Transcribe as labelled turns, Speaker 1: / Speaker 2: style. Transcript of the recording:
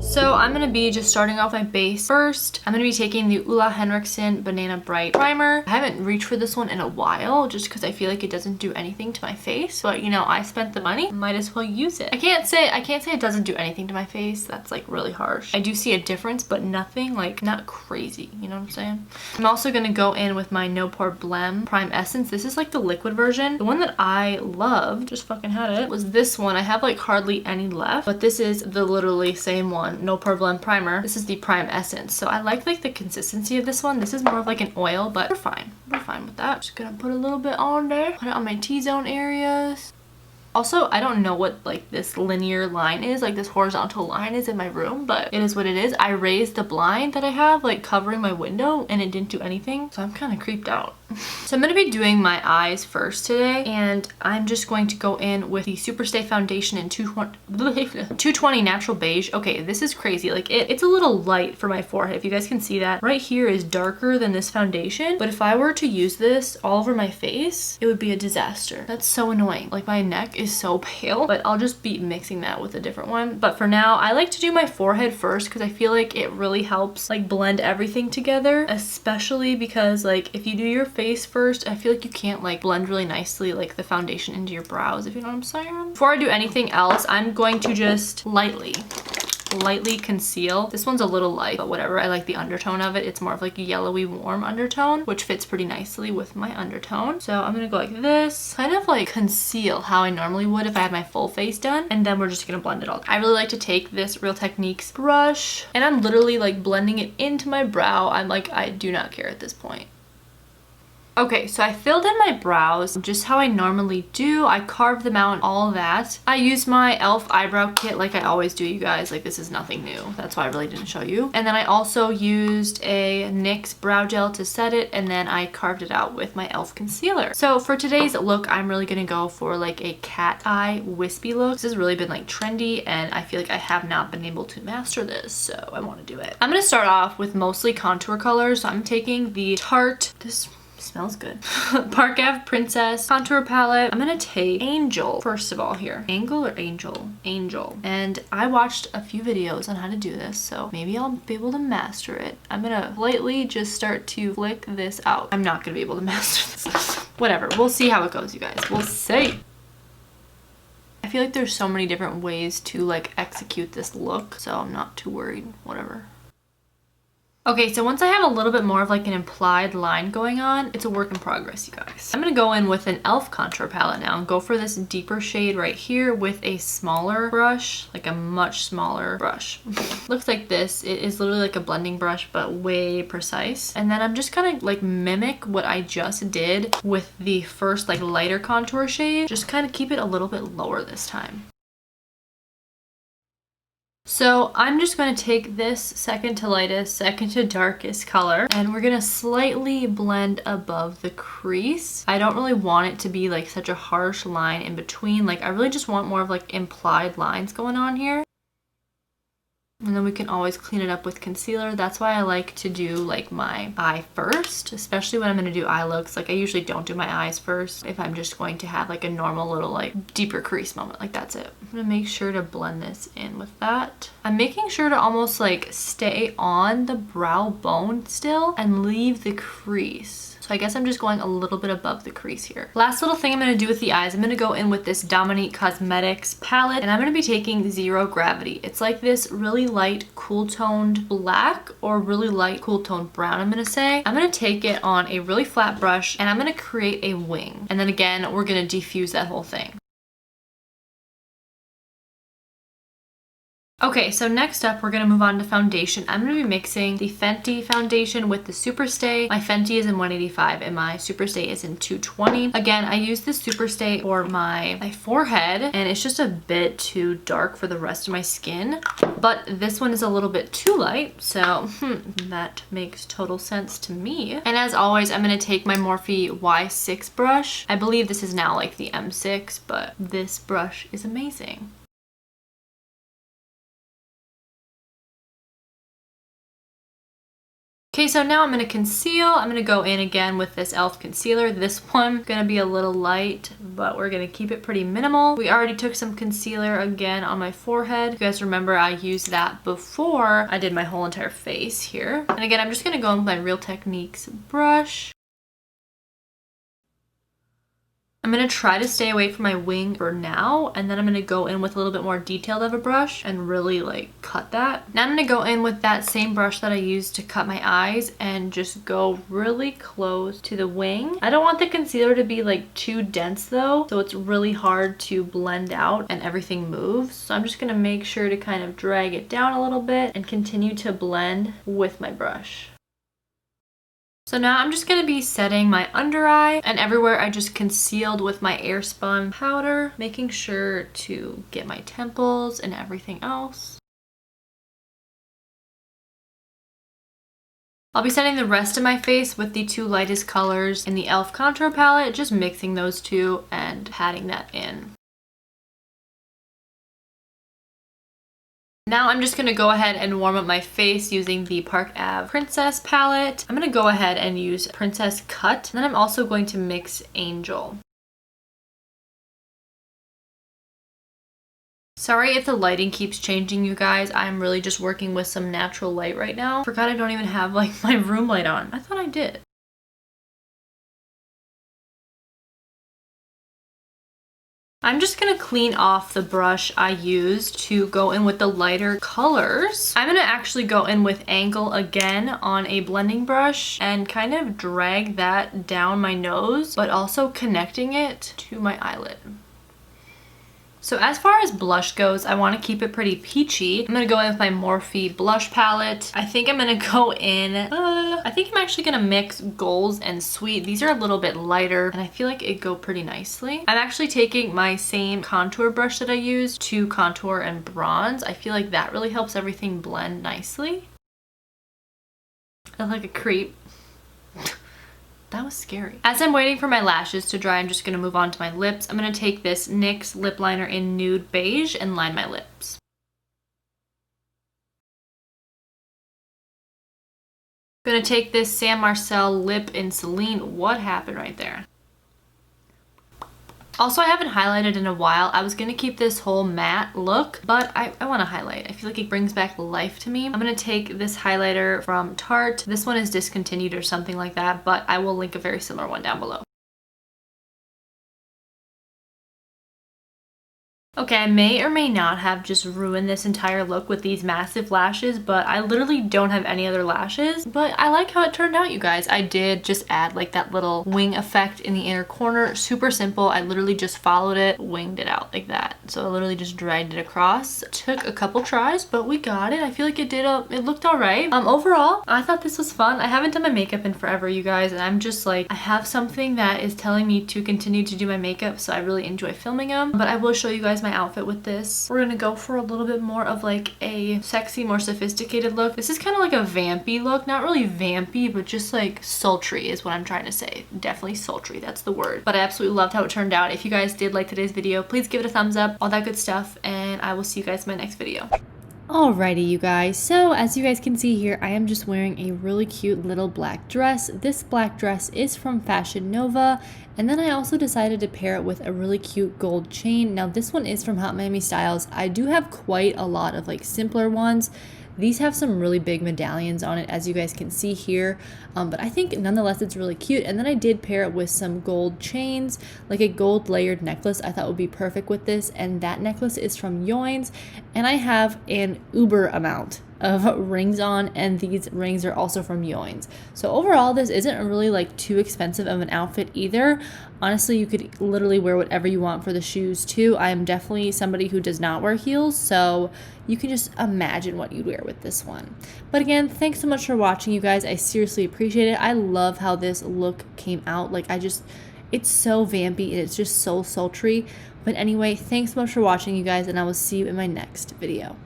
Speaker 1: So I'm going to be just starting off my base first. I'm going to be taking the Henriksen Banana Bright Primer. I haven't reached for this one in a while just because I feel like it doesn't do anything to my face. But you know, I spent the money, might as well use it. I can't say it doesn't do anything to my face. That's like really harsh. I do see a difference, but nothing, like not crazy. You know what I'm saying? I'm also going to go in with my No Pore Blem Prime Essence. This is like the liquid version. The one that I loved, just fucking had it, was this one. I have like hardly any left, but this is the literally same one. No Pore Blem Primer. This is the Prime Essence. So I like the consistency of this one. This is more of like an oil, but we're fine. We're fine with that. Just gonna put a little bit on there. Put it on my T-zone areas. Also, I don't know what like this linear line is, like this horizontal line is in my room, but it is what it is. I raised the blind that I have like covering my window and it didn't do anything. So I'm kind of creeped out. So I'm going to be doing my eyes first today, and I'm just going to go in with the Superstay Foundation in 220 Natural Beige. Okay, this is crazy. Like it's a little light for my forehead. If you guys can see that, right here is darker than this foundation. But if I were to use this all over my face, it would be a disaster. That's so annoying. Like my neck is so pale, but I'll just be mixing that with a different one. But for now, I like to do my forehead first because I feel like it really helps like blend everything together, especially because like if you do your face first, I feel like you can't like blend really nicely like the foundation into your brows, if you know what I'm saying. Before I do anything else, I'm going to just lightly conceal. This one's a little light, but whatever. I like the undertone of it. It's more of like a yellowy warm undertone, which fits pretty nicely with my undertone. So I'm gonna go like this, kind of like conceal how I normally would if I had my full face done, and then we're just gonna blend it all. I really like to take this Real Techniques brush, and I'm literally like blending it into my brow. I'm like, I do not care at this point. Okay, so I filled in my brows just how I normally do. I carved them out and all that. I used my e.l.f. eyebrow kit like I always do, you guys. Like this is nothing new. That's why I really didn't show you. And then I also used a NYX brow gel to set it, and then I carved it out with my e.l.f. concealer. So for today's look, I'm really gonna go for like a cat eye wispy look. This has really been like trendy, and I feel like I have not been able to master this, so I want to do it. I'm gonna start off with mostly contour colors. So I'm taking the Tarte, this smells good, Park Ave Princess contour palette. I'm gonna take Angel first of all here. Angle or Angel? Angel. And I watched a few videos on how to do this, so maybe I'll be able to master it. I'm gonna lightly just start to flick this out. I'm not gonna be able to master this. Whatever, we'll see how it goes, you guys. We'll see. I feel like there's so many different ways to like execute this look, so I'm not too worried. Whatever. Okay, so once I have a little bit more of like an implied line going on, it's a work in progress, you guys. I'm gonna go in with an e.l.f. contour palette now and go for this deeper shade right here with a smaller brush, like a much smaller brush. Looks like this. It is literally like a blending brush, but way precise. And then I'm just gonna like mimic what I just did with the first like lighter contour shade. Just kind of keep it a little bit lower this time. So I'm just going to take this second to lightest, second to darkest color, and we're going to slightly blend above the crease. I don't really want it to be like such a harsh line in between. Like I really just want more of like implied lines going on here. And then we can always clean it up with concealer. That's why I like to do like my eye first, especially when I'm going to do eye looks. Like I usually don't do my eyes first if I'm just going to have like a normal little like deeper crease moment. Like that's it. I'm going to make sure to blend this in with that. I'm making sure to almost like stay on the brow bone still and leave the crease. So I guess I'm just going a little bit above the crease here. Last little thing I'm going to do with the eyes, I'm going to go in with this Dominique Cosmetics palette, and I'm going to be taking Zero Gravity. It's like this really light cool toned black or really light cool toned brown, I'm going to say. I'm going to take it on a really flat brush and I'm going to create a wing. And then again, we're going to diffuse that whole thing. Okay, so next up, we're gonna move on to foundation. I'm gonna be mixing the Fenty foundation with the Superstay. My Fenty is in 185 and my Superstay is in 220. Again, I use the Superstay for my forehead, and it's just a bit too dark for the rest of my skin. But this one is a little bit too light, so that makes total sense to me. And as always, I'm gonna take my Morphe Y6 brush. I believe this is now like the M6, but this brush is amazing. Okay, so now I'm going to conceal. I'm going to go in again with this e.l.f. concealer. This one going to be a little light, but we're going to keep it pretty minimal. We already took some concealer again on my forehead. You guys remember I used that before I did my whole entire face here. And again, I'm just going to go in with my Real Techniques brush. I'm going to try to stay away from my wing for now, and then I'm going to go in with a little bit more detailed of a brush and really like cut that. Now I'm going to go in with that same brush that I used to cut my eyes and just go really close to the wing. I don't want the concealer to be like too dense though, so it's really hard to blend out and everything moves. So I'm just going to make sure to kind of drag it down a little bit and continue to blend with my brush. So now I'm just going to be setting my under eye, and everywhere I just concealed with my Airspun powder, making sure to get my temples and everything else. I'll be setting the rest of my face with the two lightest colors in the e.l.f. contour palette, just mixing those two and patting that in. Now I'm just going to go ahead and warm up my face using the Park Ave Princess palette. I'm going to go ahead and use Princess Cut. And then I'm also going to mix Angel. Sorry if the lighting keeps changing, you guys. I'm really just working with some natural light right now. Forgot I don't even have like my room light on. I thought I did. I'm just going to clean off the brush I used to go in with the lighter colors. I'm going to actually go in with Angle again on a blending brush and kind of drag that down my nose, but also connecting it to my eyelid. So as far as blush goes, I want to keep it pretty peachy. I'm going to go in with my Morphe blush palette. I think I'm going to go in, I think I'm actually going to mix Golds and Sweet. These are a little bit lighter and I feel like it go pretty nicely. I'm actually taking my same contour brush that I used to contour and bronze. I feel like that really helps everything blend nicely. I look like a creep. That was scary. As I'm waiting for my lashes to dry, I'm just going to move on to my lips. I'm going to take this NYX lip liner in Nude Beige and line my lips. I'm going to take this Sam Marcel lip in Celine. What happened right there? Also, I haven't highlighted in a while. I was going to keep this whole matte look, but I want to highlight. I feel like it brings back life to me. I'm going to take this highlighter from Tarte. This one is discontinued or something like that, but I will link a very similar one down below. Okay, I may or may not have just ruined this entire look with these massive lashes, but I literally don't have any other lashes. But I like how it turned out, you guys. I did just add like that little wing effect in the inner corner. Super simple. I literally just followed it, winged it out like that. So I literally just dragged it across. Took a couple tries, but we got it. I feel like it looked all right. Overall, I thought this was fun. I haven't done my makeup in forever, you guys, and I'm just like, I have something that is telling me to continue to do my makeup, so I really enjoy filming them. But I will show you guys my outfit with this. We're gonna go for a little bit more of like a sexy, more sophisticated look. This is kind of like a vampy look. Not really vampy, but just like sultry is what I'm trying to say. Definitely sultry, that's the word. But I absolutely loved how it turned out. If you guys did like today's video, please give it a thumbs up, all that good stuff, and I will see you guys in my next video.
Speaker 2: Alrighty, you guys, so as you guys can see here, I am just wearing a really cute little black dress. This black dress is from Fashion Nova, and then I also decided to pair it with a really cute gold chain. Now this one is from Hot Miami Styles. I do have quite a lot of like simpler ones. These have some really big medallions on it, as you guys can see here, but I think nonetheless it's really cute. And then I did pair it with some gold chains, like a gold layered necklace I thought would be perfect with this, and that necklace is from Yoins, and I have an uber amount of rings on, and these rings are also from Yoins. So overall, this isn't really like too expensive of an outfit either. Honestly, you could literally wear whatever you want for the shoes too. I am definitely somebody who does not wear heels, so you can just imagine what you'd wear with this one. But again, thanks so much for watching, you guys. I seriously appreciate it. I love how this look came out. Like, it's so vampy and it's just so sultry. But anyway, thanks so much for watching, you guys, and I will see you in my next video.